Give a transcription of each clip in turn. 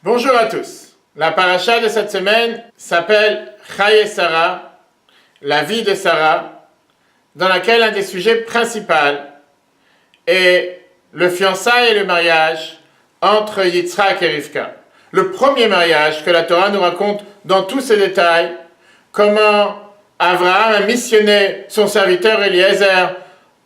Bonjour à tous. La paracha de cette semaine s'appelle Chaye Sarah, la vie de Sarah, dans laquelle un des sujets principaux est le fiançailles et le mariage entre Yitzhak et Rivka. Le premier mariage que la Torah nous raconte dans tous ses détails, comment Abraham a missionné son serviteur Eliezer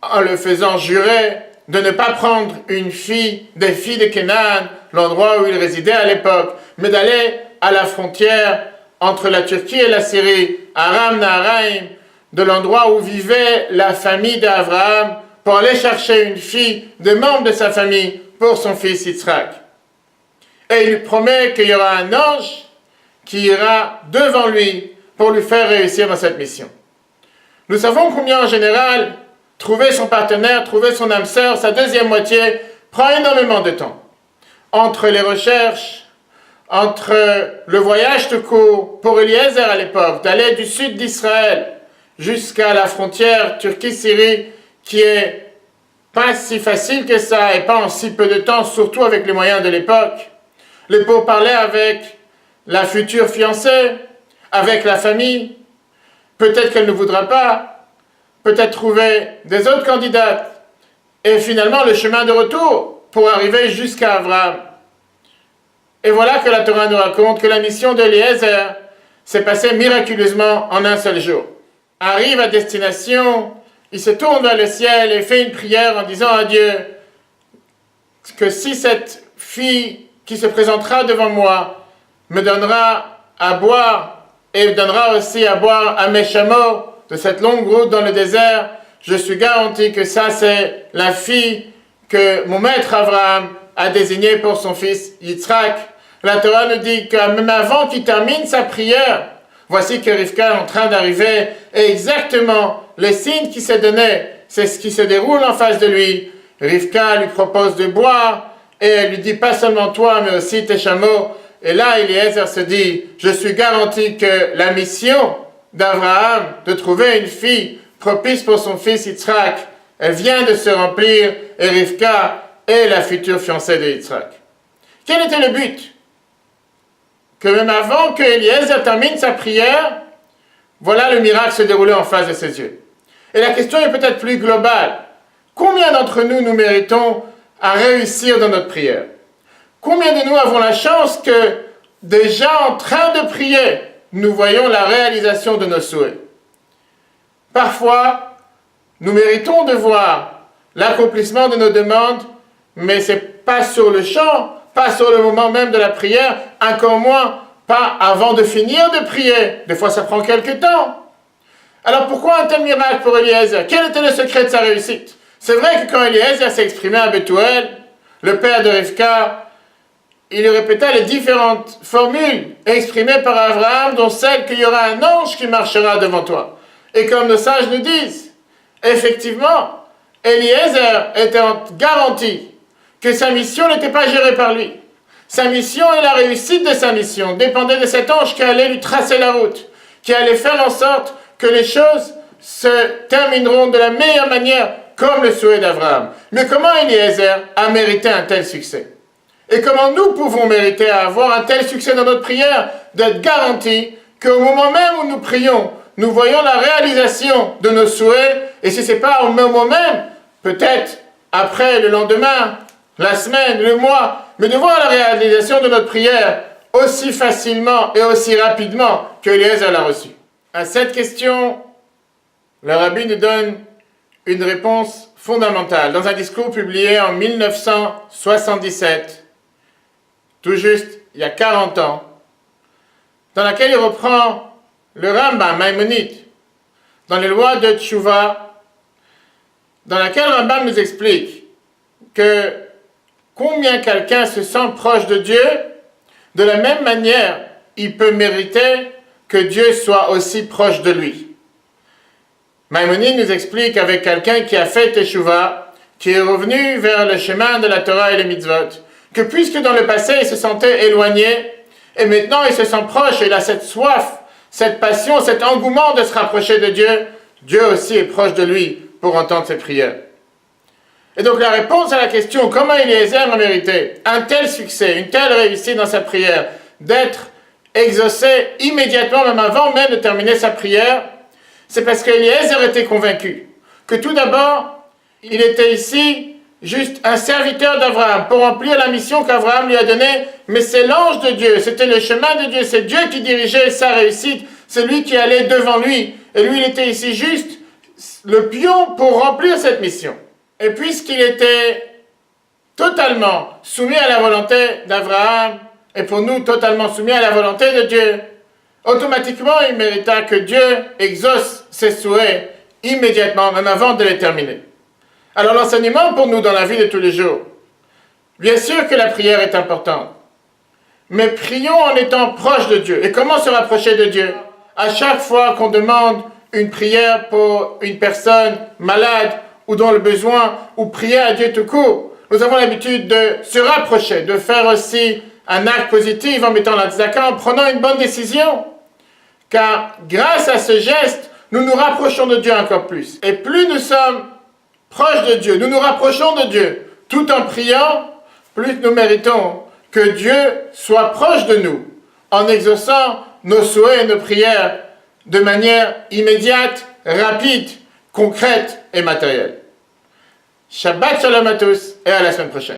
en le faisant jurer de ne pas prendre une fille des filles de Canaan, l'endroit où il résidait à l'époque, mais d'aller à la frontière entre la Turquie et la Syrie, Aram Naharaim, de l'endroit où vivait la famille d'Abraham, pour aller chercher une fille de membres de sa famille pour son fils Yitzhak. Et il lui promet qu'il y aura un ange qui ira devant lui pour lui faire réussir dans cette mission. Nous savons combien en général trouver son partenaire, trouver son âme sœur, sa deuxième moitié, prend énormément de temps. Entre les recherches, entre le voyage tout court pour Eliezer à l'époque, d'aller du sud d'Israël jusqu'à la frontière Turquie-Syrie, qui est pas si facile que ça et pas en si peu de temps, surtout avec les moyens de l'époque. Les pourparlers avec la future fiancée, avec la famille, peut-être qu'elle ne voudra pas, peut-être trouver des autres candidates, et finalement le chemin de retour pour arriver jusqu'à Abraham. Et voilà que la Torah nous raconte que la mission d'Eliezer s'est passée miraculeusement en un seul jour. Arrive à destination, il se tourne vers le ciel et fait une prière en disant à Dieu que si cette fille qui se présentera devant moi me donnera à boire et me donnera aussi à boire à mes chameaux de cette longue route dans le désert, je suis garanti que ça c'est la fille que mon maître Abraham a désignée pour son fils Yitzhak. La Torah nous dit que même avant qu'il termine sa prière, voici que Rivka est en train d'arriver et exactement les signes qui s'est donné, c'est ce qui se déroule en face de lui. Rivka lui propose de boire et elle lui dit pas seulement toi mais aussi tes chameaux. Et là Eliezer se dit, je suis garanti que la mission d'Abraham de trouver une fille propice pour son fils Yitzhak, elle vient de se remplir et Rivka est la future fiancée de Yitzhak. Quel était le but? Que même avant que Eliezer termine sa prière, voilà le miracle se dérouler en face de ses yeux. Et la question est peut-être plus globale. Combien d'entre nous nous méritons à réussir dans notre prière? Combien de nous avons la chance que déjà en train de prier, nous voyons la réalisation de nos souhaits? Parfois, nous méritons de voir l'accomplissement de nos demandes, mais ce n'est pas sur le champ, pas sur le moment même de la prière, encore moins pas avant de finir de prier. Des fois, ça prend quelques temps. Alors pourquoi un tel miracle pour Eliezer? Quel était le secret de sa réussite? C'est vrai que quand Eliezer s'est exprimé à Bethuel, le père de Rivka, il lui répéta les différentes formules exprimées par Abraham, dont celle qu'il y aura un ange qui marchera devant toi. Et comme nos sages nous disent, effectivement, Eliezer était en garantie que sa mission n'était pas gérée par lui. Sa mission et la réussite de sa mission dépendaient de cet ange qui allait lui tracer la route, qui allait faire en sorte que les choses se termineront de la meilleure manière, comme le souhait d'Abraham. Mais comment Eliezer a mérité un tel succès? Et comment nous pouvons mériter à avoir un tel succès dans notre prière, d'être garantis qu'au moment même où nous prions, nous voyons la réalisation de nos souhaits, et si ce n'est pas au moment même, peut-être après, le lendemain, la semaine, le mois, mais de voir la réalisation de notre prière aussi facilement et aussi rapidement que Eliezer l'a reçue. À cette question, le rabbi nous donne une réponse fondamentale dans un discours publié en 1977, tout juste il y a 40 ans, dans laquelle il reprend le Rambam Maïmonide dans les lois de Tchouva, dans laquelle Rambam nous explique que combien quelqu'un se sent proche de Dieu, de la même manière, il peut mériter que Dieu soit aussi proche de lui. Maïmonide nous explique avec quelqu'un qui a fait Teshuvah, qui est revenu vers le chemin de la Torah et les mitzvot, que puisque dans le passé il se sentait éloigné, et maintenant il se sent proche, et il a cette soif, cette passion, cet engouement de se rapprocher de Dieu, Dieu aussi est proche de lui pour entendre ses prières. Et donc la réponse à la question comment Eliezer a mérité un tel succès, une telle réussite dans sa prière, d'être exaucé immédiatement, même avant même de terminer sa prière, c'est parce qu'Eliezer était convaincu que tout d'abord, il était ici juste un serviteur d'Abraham pour remplir la mission qu'Abraham lui a donnée, mais c'est l'ange de Dieu, c'était le chemin de Dieu, c'est Dieu qui dirigeait sa réussite, c'est lui qui allait devant lui, et lui il était ici juste le pion pour remplir cette mission. Et puisqu'il était totalement soumis à la volonté d'Abraham, et pour nous totalement soumis à la volonté de Dieu, automatiquement il mérita que Dieu exauce ses souhaits immédiatement, même avant de les terminer. Alors l'enseignement pour nous dans la vie de tous les jours, bien sûr que la prière est importante, mais prions en étant proches de Dieu. Et comment se rapprocher de Dieu? À chaque fois qu'on demande une prière pour une personne malade ou dans le besoin, ou prier à Dieu tout court, nous avons l'habitude de se rapprocher, de faire aussi un acte positif en mettant la tzedaka, en prenant une bonne décision. Car grâce à ce geste, nous nous rapprochons de Dieu encore plus. Et plus nous sommes proches de Dieu, nous nous rapprochons de Dieu, tout en priant, plus nous méritons que Dieu soit proche de nous, en exaucant nos souhaits et nos prières de manière immédiate, rapide, concrète et matérielle. Shabbat shalom à tous et à la semaine prochaine.